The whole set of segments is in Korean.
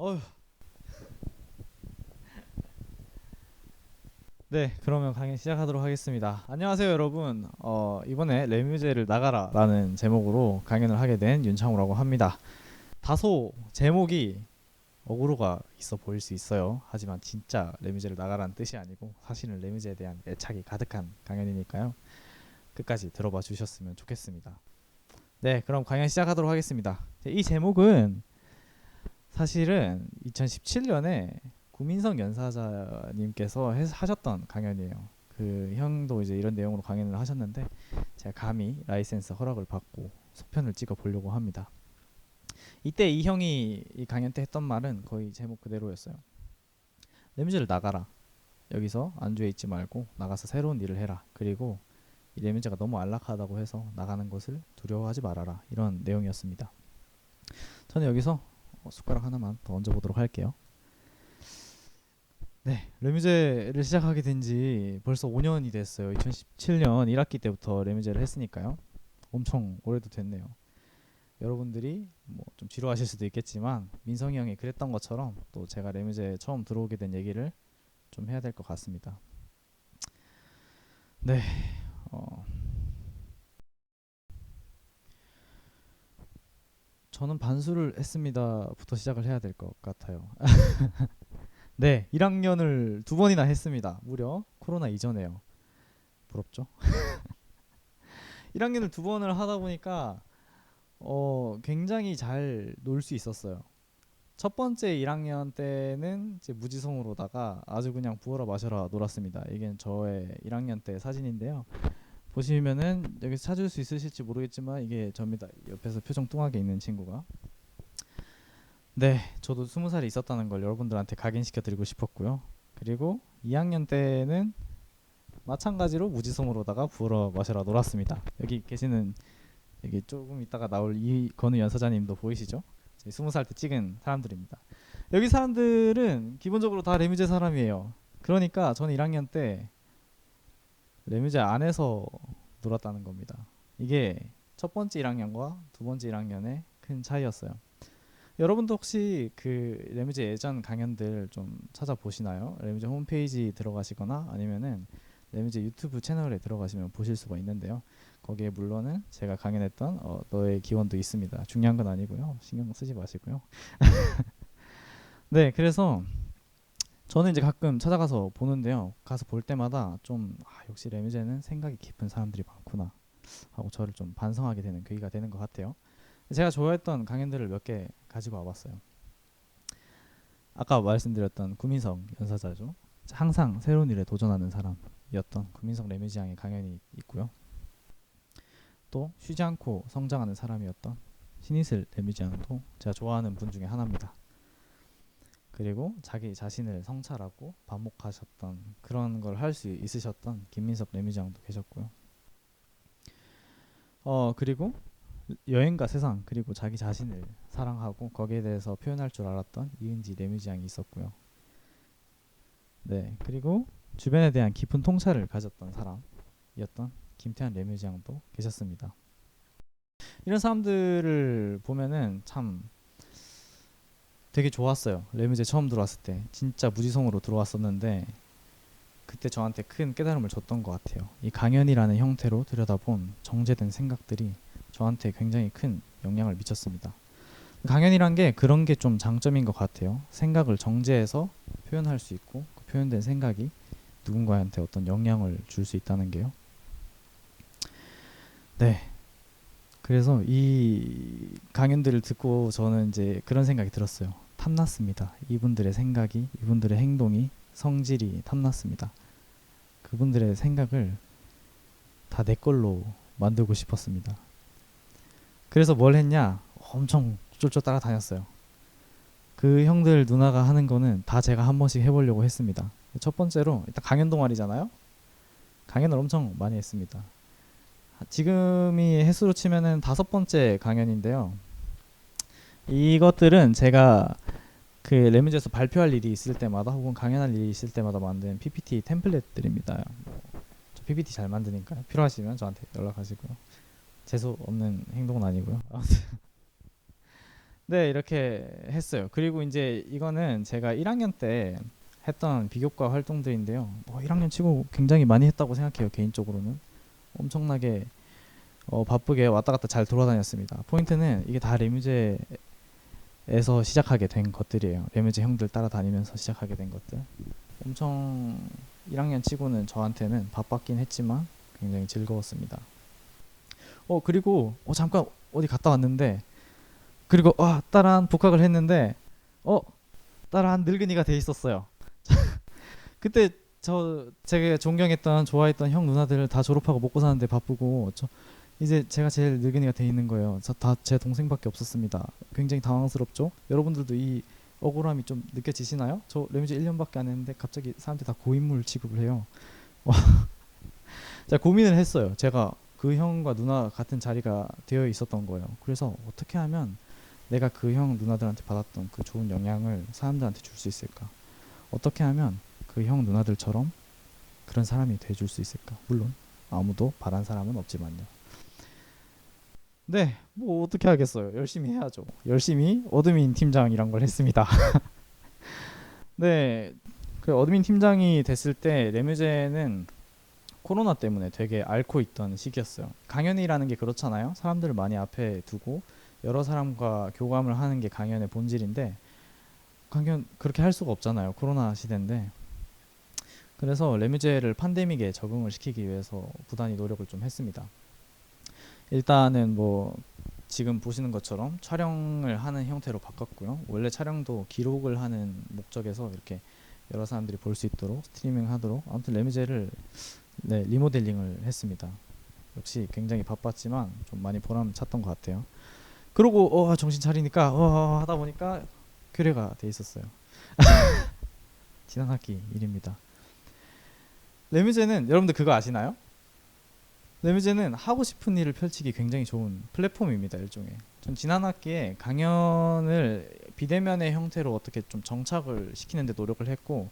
어휴. 네, 그러면 강의 시작하도록 하겠습니다. 안녕하세요, 여러분. 이번에 레뮤제를 나가라라는 제목으로 강연을 하게 된 윤창우라고 합니다. 다소 제목이 어그로가 있어 보일 수 있어요. 하지만 진짜 레뮤제를 나가라는 뜻이 아니고 사실은 레뮤제에 대한 애착이 가득한 강연이니까요. 끝까지 들어봐 주셨으면 좋겠습니다. 네, 그럼 강연 시작하도록 하겠습니다. 이 제목은 사실은 2017년에 구민성 연사자님께서 하셨던 강연이에요. 그 형도 이제 이런 내용으로 강연을 하셨는데 제가 감히 라이센스 허락을 받고 소편을 찍어 보려고 합니다. 이때 이 형이 이 강연 때 했던 말은 거의 제목 그대로였어요. 레뮤즈를 나가라. 여기서 안주해 있지 말고 나가서 새로운 일을 해라. 그리고 이 레뮤즈가 너무 안락하다고 해서 나가는 것을 두려워하지 말아라. 이런 내용이었습니다. 저는 여기서 숟가락 하나만 더 얹어보도록 할게요. 네, 레뮤제를 시작하게 된 지 벌써 5년이 됐어요. 2017년 1학기 때부터 레뮤제를 했으니까요. 엄청 오래도 됐네요. 여러분들이 뭐 좀 지루하실 수도 있겠지만 민성이 형이 그랬던 것처럼 또 제가 레뮤제에 처음 들어오게 된 얘기를 좀 해야 될 것 같습니다. 네, 저는 반수를 했습니다부터 시작을 해야 될 것 같아요. 네, 1학년을 두 번이나 했습니다. 무려 코로나 이전에요. 부럽죠? 1학년을 두 번을 하다 보니까 굉장히 잘 놀 수 있었어요. 첫 번째 1학년 때는 이제 무지성으로다가 아주 그냥 부어라 마셔라 놀았습니다. 이게 저의 1학년 때 사진인데요. 보시면은 여기서 찾을 수 있으실지 모르겠지만 이게 접니다. 옆에서 표정 뚱하게 있는 친구가. 네, 저도 20살이 있었다는 걸 여러분들한테 각인시켜 드리고 싶었고요. 그리고 2학년 때는 마찬가지로 무지성으로다가 부어라 마셔라 놀았습니다. 여기 계시는 여기 조금 있다가 나올 이건우 연사자님도 보이시죠? 20살 때 찍은 사람들입니다. 여기 사람들은 기본적으로 다 레뮤제 사람이에요. 그러니까 저는 1학년 때 레뮤제 안에서 놀았다는 겁니다. 이게 첫 번째 1학년과 두 번째 1학년의 큰 차이였어요. 여러분도 혹시 그 레뮤제 예전 강연들 좀 찾아보시나요? 레뮤제 홈페이지 들어가시거나 아니면은 레뮤제 유튜브 채널에 들어가시면 보실 수가 있는데요. 거기에 물론은 제가 강연했던 너의 기원도 있습니다. 중요한 건 아니고요. 신경 쓰지 마시고요. 네, 그래서 저는 이제 가끔 찾아가서 보는데요. 가서 볼 때마다 좀 역시 레뮤제는 생각이 깊은 사람들이 많구나 하고 저를 좀 반성하게 되는 계기가 되는 것 같아요. 제가 좋아했던 강연들을 몇 개 가지고 와봤어요. 아까 말씀드렸던 구민성 연사자죠. 항상 새로운 일에 도전하는 사람이었던 구민성 레뮤지양의 강연이 있고요. 또 쉬지 않고 성장하는 사람이었던 신이슬 레뮤지양도 제가 좋아하는 분 중에 하나입니다. 그리고 자기 자신을 성찰하고 반복하셨던 그런 걸 할 수 있으셨던 김민석 레뮤지양도 계셨고요. 그리고 여행과 세상 그리고 자기 자신을 사랑하고 거기에 대해서 표현할 줄 알았던 이은지 레뮤지양이 있었고요. 네, 그리고 주변에 대한 깊은 통찰을 가졌던 사람이었던 김태환 레뮤지양도 계셨습니다. 이런 사람들을 보면은 참 되게 좋았어요. 레뮤제 처음 들어왔을 때 진짜 무지성으로 들어왔었는데 그때 저한테 큰 깨달음을 줬던 것 같아요. 이 강연이라는 형태로 들여다본 정제된 생각들이 저한테 굉장히 큰 영향을 미쳤습니다. 강연이란 게 그런 게 좀 장점인 것 같아요. 생각을 정제해서 표현할 수 있고 그 표현된 생각이 누군가한테 어떤 영향을 줄 수 있다는 게요. 네. 그래서 이 강연들을 듣고 저는 이제 그런 생각이 들었어요. 탐났습니다. 이분들의 생각이, 이분들의 행동이, 성질이 탐났습니다. 그분들의 생각을 다 내 걸로 만들고 싶었습니다. 그래서 뭘 했냐? 엄청 쫄쫄 따라다녔어요. 그 형들 누나가 하는 거는 다 제가 한 번씩 해보려고 했습니다. 첫 번째로 일단 강연 동아리잖아요. 강연을 엄청 많이 했습니다. 지금이 횟수로 치면은 5번째 강연인데요. 이것들은 제가 그 레뮤제에서 발표할 일이 있을 때마다 혹은 강연할 일이 있을 때마다 만든 PPT 템플릿들입니다. 저 PPT 잘 만드니까 필요하시면 저한테 연락하시고요. 재수 없는 행동은 아니고요. 네, 이렇게 했어요. 그리고 이제 이거는 제가 1학년 때 했던 비교과 활동들인데요. 1학년 치고 굉장히 많이 했다고 생각해요. 개인적으로는 엄청나게 바쁘게 왔다 갔다 잘 돌아다녔습니다. 포인트는 이게 다 레뮤제에서 시작하게 된 것들이에요. 레뮤제 형들 따라다니면서 시작하게 된 것들. 엄청 1학년 치고는 저한테는 바빴긴 했지만 굉장히 즐거웠습니다. 그리고 잠깐 어디 갔다 왔는데, 그리고 따라한 복학을 했는데 따라한 늙은이가 돼 있었어요. 그때 제가 존경했던 좋아했던 형 누나들 다 졸업하고 먹고 사는데 바쁘고 이제 제가 제일 늙은이가 돼 있는 거예요. 다 제 동생밖에 없었습니다. 굉장히 당황스럽죠. 여러분들도 이 억울함이 좀 느껴지시나요? 저 레뮤제 1년밖에 안 했는데 갑자기 사람들이 다 고인물 취급을 해요. 제가 고민을 했어요. 제가 그 형과 누나 같은 자리가 되어 있었던 거예요. 그래서 어떻게 하면 내가 그 형 누나들한테 받았던 그 좋은 영향을 사람들한테 줄 수 있을까? 어떻게 하면 그 형 누나들처럼 그런 사람이 돼줄 수 있을까? 물론 아무도 바란 사람은 없지만요. 네, 뭐 어떻게 하겠어요. 열심히 해야죠. 열심히 어드민 팀장이란 걸 했습니다. 네, 그 어드민 팀장이 됐을 때 레뮤제는 코로나 때문에 되게 앓고 있던 시기였어요. 강연이라는 게 그렇잖아요. 사람들을 많이 앞에 두고 여러 사람과 교감을 하는 게 강연의 본질인데, 강연 그렇게 할 수가 없잖아요. 코로나 시대인데. 그래서 레뮤제를 팬데믹에 적응을 시키기 위해서 부단히 노력을 좀 했습니다. 일단은 뭐 지금 보시는 것처럼 촬영을 하는 형태로 바꿨고요. 원래 촬영도 기록을 하는 목적에서 이렇게 여러 사람들이 볼 수 있도록 스트리밍 하도록, 아무튼 레뮤제를 리모델링을 했습니다. 역시 굉장히 바빴지만 좀 많이 보람 찼던 것 같아요. 그러고 정신 차리니까 하다 보니까 교례가 돼 있었어요. 지난 학기 일입니다. 레뮤제는 여러분들 그거 아시나요? 레뮤제는 하고 싶은 일을 펼치기 굉장히 좋은 플랫폼입니다. 일종의. 전 지난 학기에 강연을 비대면의 형태로 어떻게 좀 정착을 시키는 데 노력을 했고,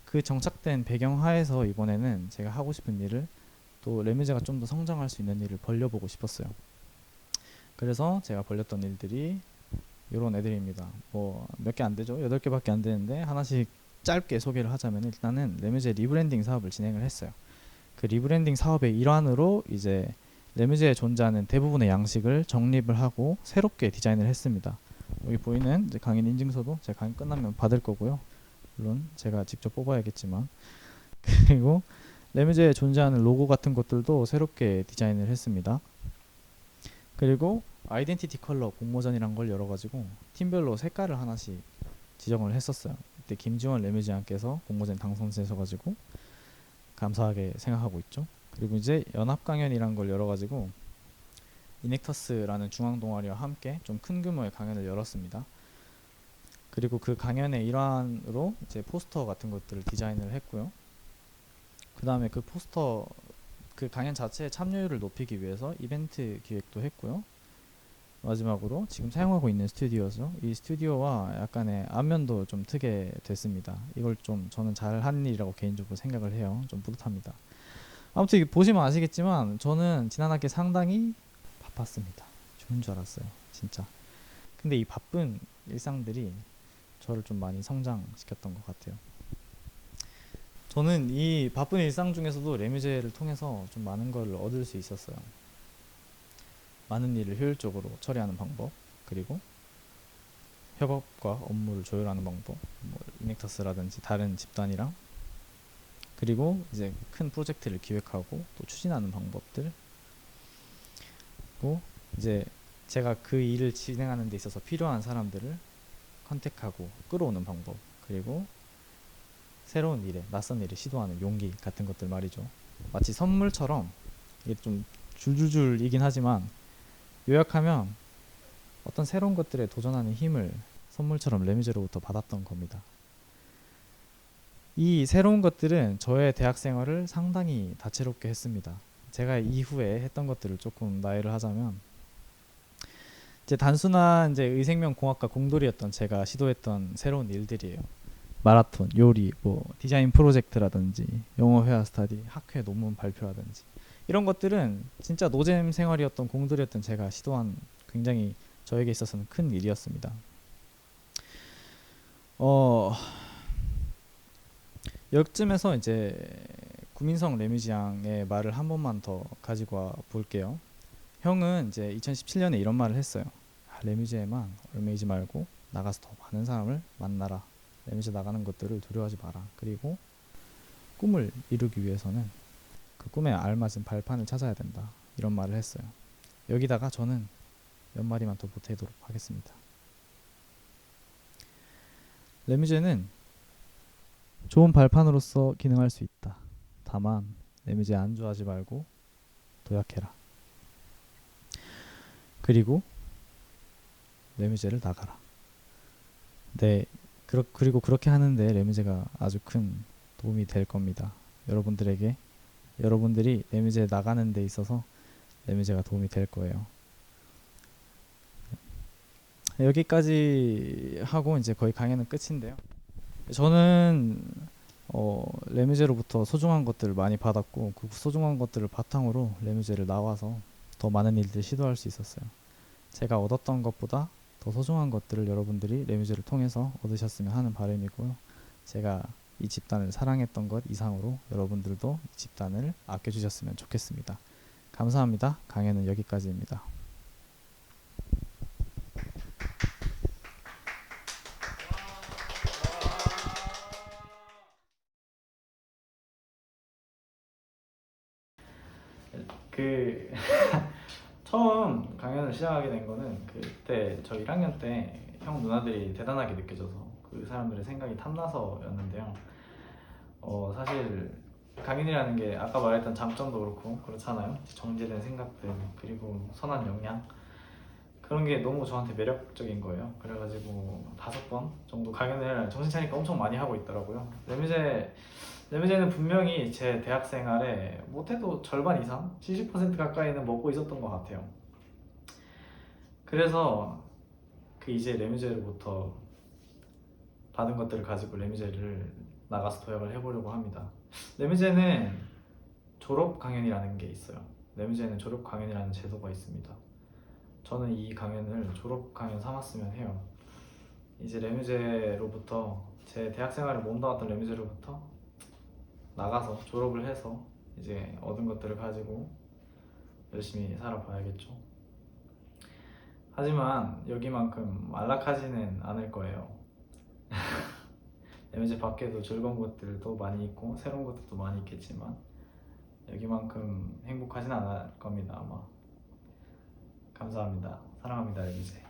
그 정착된 배경 하에서 이번에는 제가 하고 싶은 일을, 또 레뮤제가 좀 더 성장할 수 있는 일을 벌려보고 싶었어요. 그래서 제가 벌렸던 일들이 이런 애들입니다. 뭐 몇 개 안 되죠. 8개밖에 안 되는데 하나씩 짧게 소개를 하자면, 일단은 레뮤제 리브랜딩 사업을 진행을 했어요. 그 리브랜딩 사업의 일환으로 이제 레뮤제에 존재하는 대부분의 양식을 정립을 하고 새롭게 디자인을 했습니다. 여기 보이는 이제 강연 인증서도 제가 강연 끝나면 받을 거고요. 물론 제가 직접 뽑아야겠지만. 그리고 레뮤제에 존재하는 로고 같은 것들도 새롭게 디자인을 했습니다. 그리고 아이덴티티 컬러 공모전이란 걸 열어가지고 팀별로 색깔을 하나씩 지정을 했었어요. 그때 김지원 레뮤지안께서 공모전 당선되셔가지고 감사하게 생각하고 있죠. 그리고 이제 연합 강연이란 걸 열어가지고 이넥터스라는 중앙 동아리와 함께 좀 큰 규모의 강연을 열었습니다. 그리고 그 강연의 일환으로 이제 포스터 같은 것들을 디자인을 했고요. 그 다음에 그 포스터, 그 강연 자체의 참여율을 높이기 위해서 이벤트 기획도 했고요. 마지막으로 지금 사용하고 있는 스튜디오죠. 이 스튜디오와 약간의 안면도 좀 트게 됐습니다. 이걸 좀 저는 잘한 일이라고 개인적으로 생각을 해요. 좀 뿌듯합니다. 아무튼 보시면 아시겠지만 저는 지난 학기 상당히 바빴습니다. 죽는 줄 알았어요. 진짜. 근데 이 바쁜 일상들이 저를 좀 많이 성장시켰던 것 같아요. 저는 이 바쁜 일상 중에서도 레뮤제를 통해서 좀 많은 걸 얻을 수 있었어요. 많은 일을 효율적으로 처리하는 방법, 그리고 협업과 업무를 조율하는 방법, 뭐 이넥터스라든지 다른 집단이랑, 그리고 이제 큰 프로젝트를 기획하고 또 추진하는 방법들, 그리고 이제 제가 그 일을 진행하는 데 있어서 필요한 사람들을 컨택하고 끌어오는 방법, 그리고 새로운 일에, 낯선 일에 시도하는 용기 같은 것들 말이죠. 마치 선물처럼, 이게 좀 줄줄줄이긴 하지만 요약하면 어떤 새로운 것들에 도전하는 힘을 선물처럼 레뮤제로부터 받았던 겁니다. 이 새로운 것들은 저의 대학 생활을 상당히 다채롭게 했습니다. 제가 이후에 했던 것들을 조금 나열을 하자면, 이제 단순한 이제 의생명공학과 공돌이였던 제가 시도했던 새로운 일들이에요. 마라톤, 요리, 뭐 디자인 프로젝트라든지 영어 회화 스터디, 학회 논문 발표라든지, 이런 것들은 진짜 노잼 생활이었던 공들이었던 제가 시도한 굉장히 저에게 있어서는 큰 일이었습니다. 어, 여기쯤에서 이제 구민성 레뮤지앙의 말을 한 번만 더 가지고 와 볼게요. 형은 이제 2017년에 이런 말을 했어요. 레뮤지에만 얽매이지 말고 나가서 더 많은 사람을 만나라. 레뮤지에 나가는 것들을 두려워하지 마라. 그리고 꿈을 이루기 위해서는 그 꿈에 알맞은 발판을 찾아야 된다. 이런 말을 했어요. 여기다가 저는 몇 마디만 더 보태도록 하겠습니다. 레뮤제는 좋은 발판으로서 기능할 수 있다. 다만 레뮤제에 안주하지 말고 도약해라. 그리고 레뮤제를 나가라. 네, 그리고 그렇게 하는데 레뮤제가 아주 큰 도움이 될 겁니다. 여러분들이 레뮤제에 나가는 데 있어서 레뮤제가 도움이 될 거예요. 여기까지 하고 이제 거의 강의는 끝인데요. 저는 레뮤제로부터 소중한 것들을 많이 받았고 그 소중한 것들을 바탕으로 레뮤제를 나와서 더 많은 일들을 시도할 수 있었어요. 제가 얻었던 것보다 더 소중한 것들을 여러분들이 레뮤제를 통해서 얻으셨으면 하는 바람이고요. 제가 이 집단을 사랑했던 것 이상으로 여러분들도 이 집단을 아껴주셨으면 좋겠습니다. 감사합니다. 강연은 여기까지입니다. 그 처음 강연을 시작하게 된 거는 그때 저 1학년 때 형 누나들이 대단하게 느껴져서 그 사람들의 생각이 탐나서였는데요. 사실 강연이라는 게 아까 말했던 장점도 그렇고 그렇잖아요. 정제된 생각들 그리고 선한 역량 그런 게 너무 저한테 매력적인 거예요. 그래가지고 5번 정도 강연을 정신 차리니까 엄청 많이 하고 있더라고요. 레뮤제는 분명히 제 대학 생활에 못해도 절반 이상 70% 가까이는 먹고 있었던 것 같아요. 그래서 이제 레뮤제로부터 받은 것들을 가지고 레뮤제를 나가서 도약을 해보려고 합니다. 레뮤제는 졸업 강연이라는 게 있어요. 레뮤제는 졸업 강연이라는 제도가 있습니다. 저는 이 강연을 졸업 강연 삼았으면 해요. 이제 레뮤제로부터 제 대학 생활을 몸담았던 레뮤제로부터 나가서 졸업을 해서 이제 얻은 것들을 가지고 열심히 살아봐야겠죠. 하지만 여기만큼 안락하지는 않을 거예요. 레뮤제 밖에도 즐거운 것들도 많이 있고 새로운 것들도 많이 있겠지만 여기만큼 행복하진 않을 겁니다 아마. 감사합니다. 사랑합니다 레뮤제.